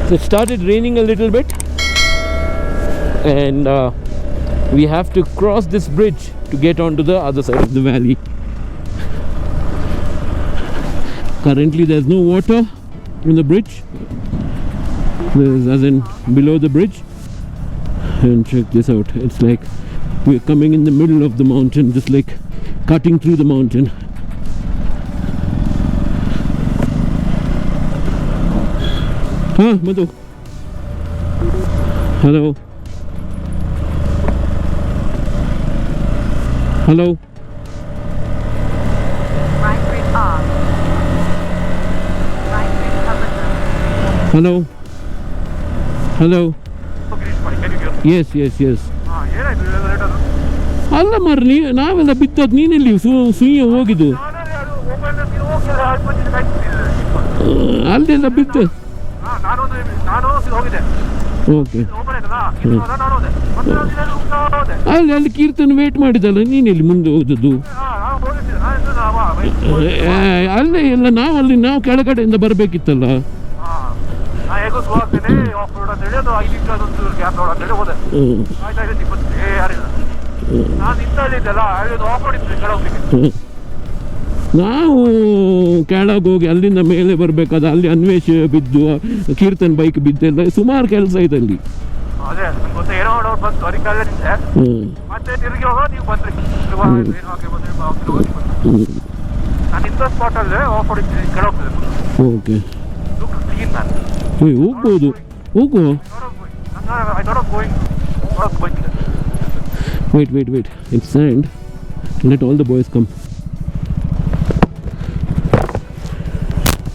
So it started raining a little bit, and we have to cross this bridge to get onto the other side of the valley. Currently there's no water in the bridge, as in below the bridge. And check this out, it's like we're coming in the middle of the mountain, just like cutting through the mountain. Huh, Madhu? Hello? Hello? Right brake off. Right brake covered. Hello? Hello? Yes, yes, yes. ಅಲ್ಲ ಮರ್ಲಿ ನಾವೆಲ್ಲ ಬಿದ್ದದ್ದು ನೀನೆಲ್ಲಿ ಸುಯ್ಯ ಹೋಗಿದ್ದು ಅಲ್ಲೆಲ್ಲ ಬಿತ್ತು okay ಅಲ್ಲಿ ಕೀರ್ತನ wait ಮಾಡಿದಲ್ಲ ನೀನೆಲ್ಲಿ ಮುಂದೆ ಹೋದದ್ದು ಅಲ್ಲೇ ಎಲ್ಲ ನಾವು ಕೆಳಗಡೆಯಿಂದ ಬರಬೇಕಿತ್ತಲ್ಲ ನಾವು ಕೆಳಗೆ ಹೋಗಿ ಅಲ್ಲಿಂದ ಮೇಲೆ ಬರಬೇಕಾದ ಅಲ್ಲಿ ಅನ್ವೇಷ ಬಿದ್ದು ಕೀರ್ತನ್ ಬೈಕ್ ಬಿದ್ದೆಲ್ಲ ಸುಮಾರು ಕೆಲಸ ಇದೆ ಅಲ್ಲಿ. ಓಕೆ ಹೋಗ್ಬೋದು, ಹೋಗುವ. Wait, it's sand. Let all the boys come.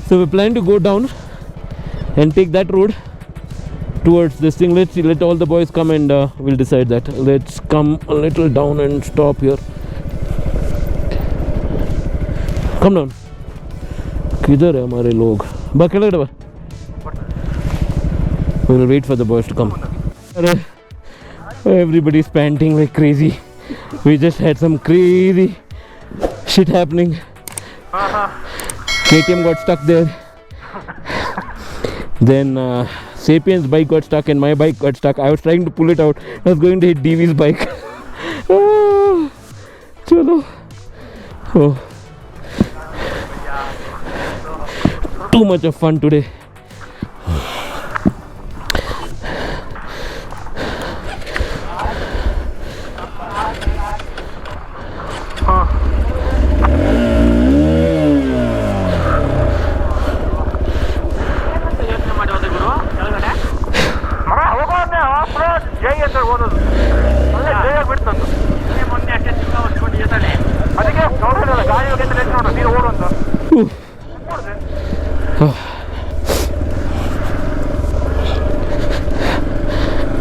So we plan to go down and take that road towards this thing. Let's see, let all the boys come and we'll decide that. Let's come a little down and stop here. Come down. Kidhar hai hamare log? Ba kelagade ba. We will wait for the boys to come. Everybody's panting like crazy. We just had some crazy shit happening. KTM got stuck there. Then Sapien's bike got stuck and my bike got stuck. I was trying to pull it out. I was going to hit DV's bike. Chalo. Oh. Too much of fun today.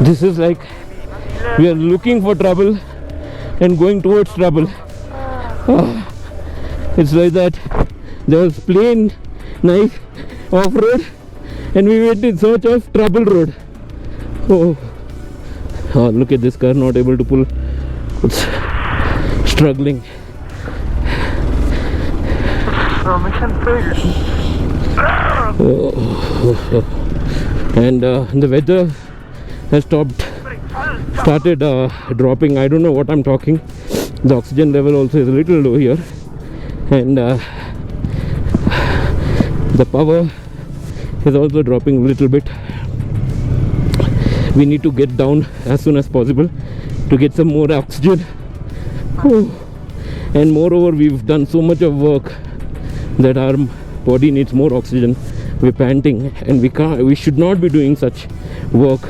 This is like we are looking for trouble and going towards trouble. It's like that. There was plain, nice off-road and we went in search of trouble road. Oh, look at this car, not able to pull. It's struggling. Mission failed. And the weather has started dropping. I don't know what I'm talking. The oxygen level also is a little low here, and the power is also dropping a little bit. We need to get down as soon as possible to get some more oxygen. And moreover, we've done so much of work that our body needs more oxygen. We're panting and we should not be doing such work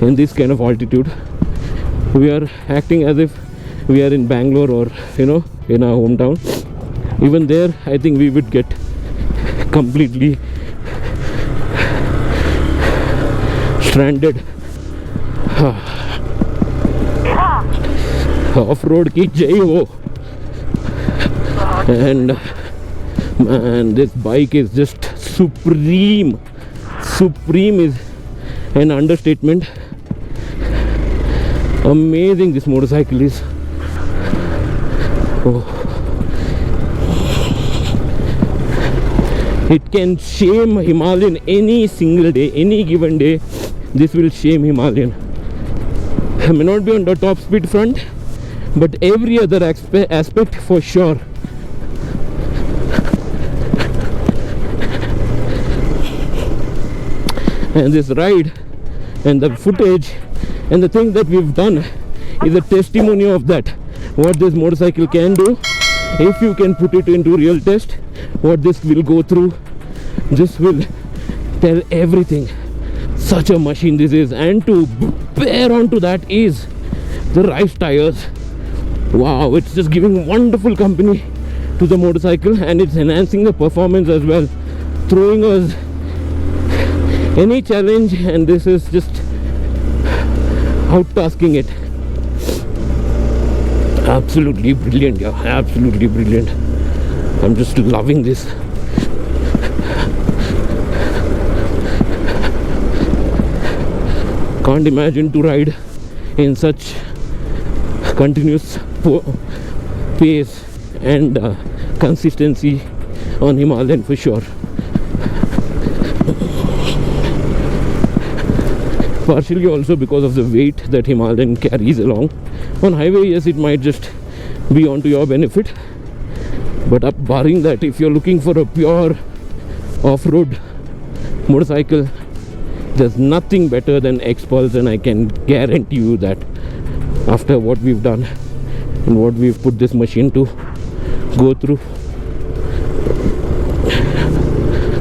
in this kind of altitude. We are acting as if we are in Bangalore or in our hometown. Even there I think we would get completely stranded. Off-road ki jai ho. And man, this bike is just supreme is an understatement. Amazing this motorcycle is. It can shame Himalayan any single day, any given day. This will shame Himalayan. I may not be on the top speed front, but every other aspect for sure. And this ride and the footage and the thing that we've done is a testimony of that. What this motorcycle can do, if you can put it into real test, what this will go through. This will tell everything. Such a machine this is, and to bear onto that is the rice tires. Wow, it's just giving wonderful company to the motorcycle, and it's enhancing the performance as well, throwing us any challenge, and this is just outtasking it. Absolutely brilliant, yeah, absolutely brilliant. I'm just loving this. Can't imagine to ride in such continuous pace and consistency on Himalayan for sure. Partially also because of the weight that Himalayan carries along. On highway, yes, it might just be onto your benefit, but barring that, if you're looking for a pure off-road motorcycle, there's nothing better than X-Pulse, and I can guarantee you that after what we've done and what we've put this machine to go through,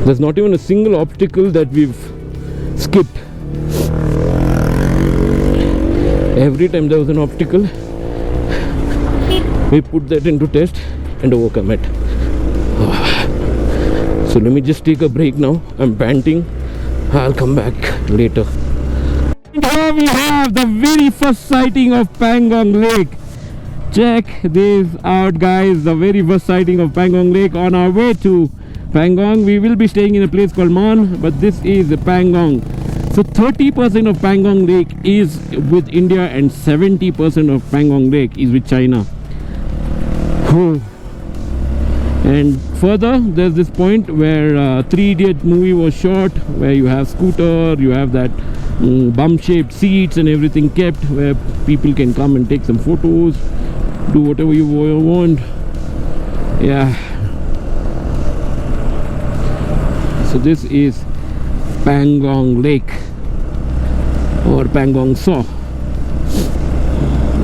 there's not even a single obstacle that we've skipped. Every time there was an obstacle, we put that into test and overcome it. So let me just take a break now. I'm panting. I'll come back later. And here we have the very first sighting of Pangong Lake. Check this out, guys. The very first sighting of Pangong Lake. On our way to Pangong, we will be staying in a place called Mon, but this is Pangong. So 30% of Pangong Lake is with India and 70% of Pangong Lake is with China. And further, there's this point where Three Idiot movie was shot, where you have scooter, you have that bum-shaped seats and everything kept, where people can come and take some photos, do whatever you want. Yeah. So this is Pangong Lake or Pangong Tso.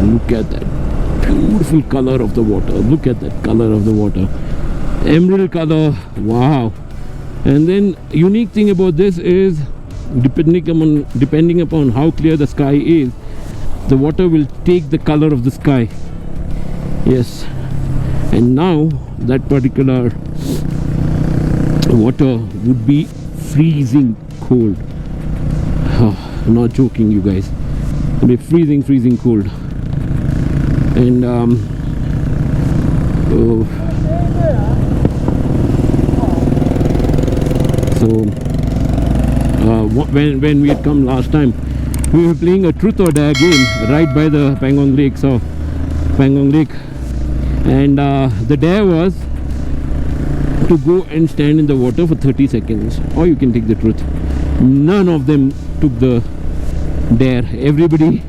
Look at that beautiful color of the water. Look at that color of the water. Emerald color. Wow. And then unique thing about this is depending upon how clear the sky is, the water will take the color of the sky. Yes. And now that particular water would be freezing cold. I'm not joking, you guys. It'll be freezing cold. And when we had come last time, we were playing a truth or dare game right by the Pangong Lake. So Pangong Lake, and the dare was to go and stand in the water for 30 seconds, or you can take the truth. None of them took the dare. Everybody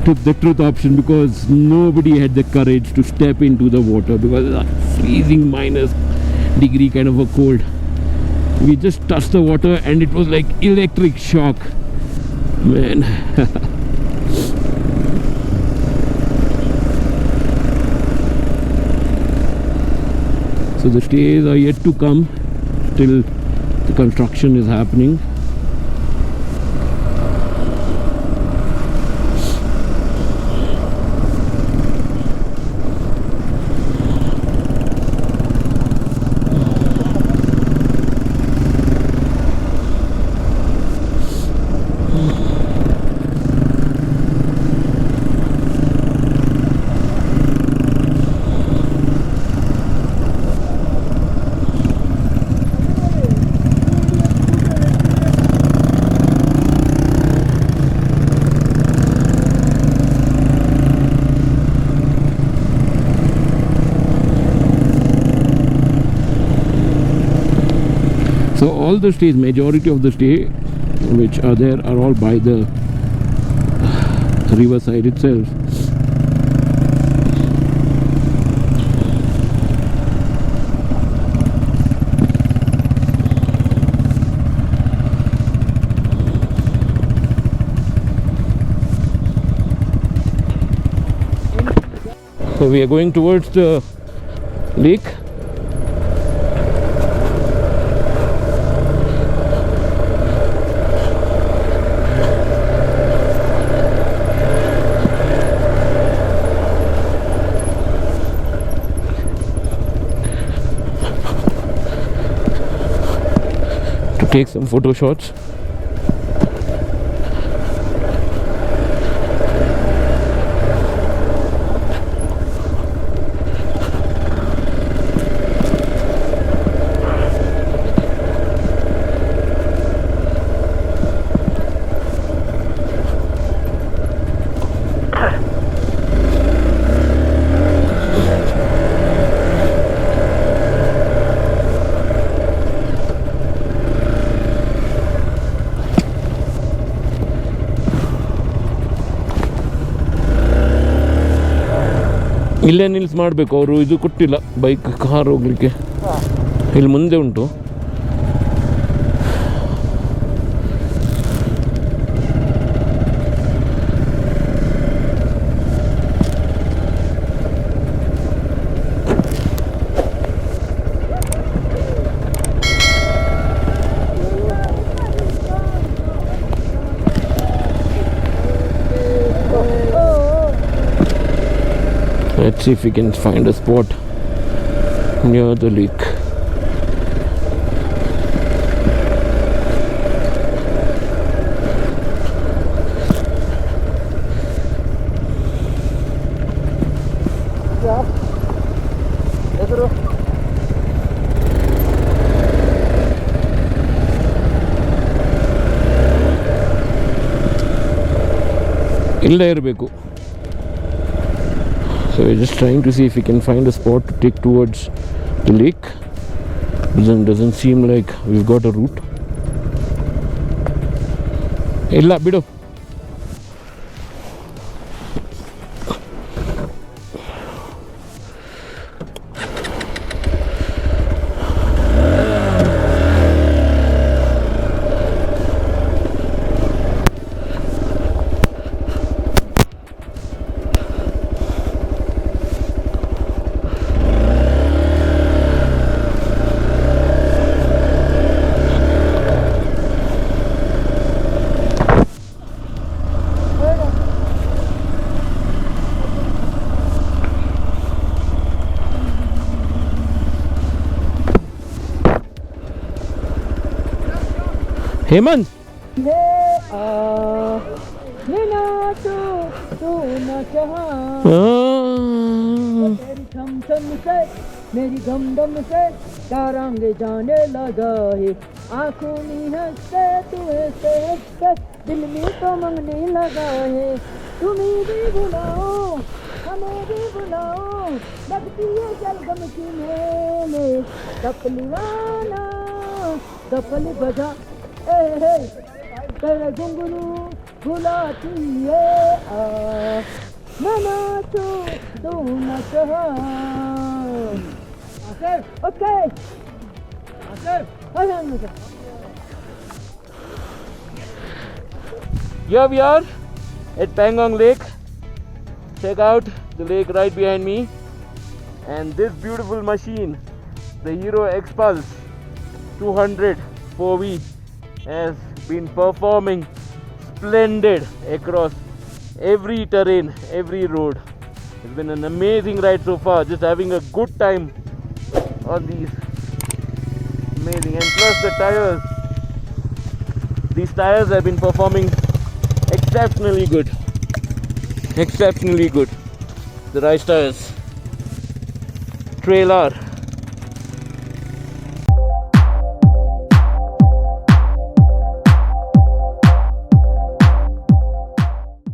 took the truth option because nobody had the courage to step into the water because it's a freezing -degree kind of a cold. We just touched the water and it was like electric shock, man. So the stays are yet to come. Still the construction is happening. all the stays, majority of the stay which are there are all by the riverside itself. So we are going towards the lake. To take some photo shots. ಇಲ್ಲೇ ನಿಲ್ಸ್ ಮಾಡಬೇಕು ಅವರು, ಇದು ಕೊಟ್ಟಿಲ್ಲ bike car ಹೋಗ್ಲಿಕ್ಕೆ, ಇಲ್ಲಿ ಮುಂದೆ ಉಂಟು. Let's see if we can find a spot near the lake. ಇಲ್ಲೇ ಇರಬೇಕು. So we're just trying to see if we can find a spot to take towards the lake. Doesn't seem like we've got a route. Illa bidu. Hemant मेरी गमदम से तारंग जाने लगा है, आंखों में हंसते तू हंसते हंसते दिल में तो मंगने लगा है। तुम्हें भी बुलाओ हमें भी बुलाओ, लगती है जलगम की मेले, कपलिवाना कपल बजा तेरे घुंघरू बुलाती है, मैं नाचूं तू नच। Okay. Here we are at Pangong Lake. Check out the lake right behind me, and this beautiful machine, the Hero X-Pulse 200 4V, has been performing splendid across every terrain, every road. It's been an amazing ride so far, just having a good time on these amazing, and plus the tires, these tires have been performing exceptionally good, the rice tires, Trail R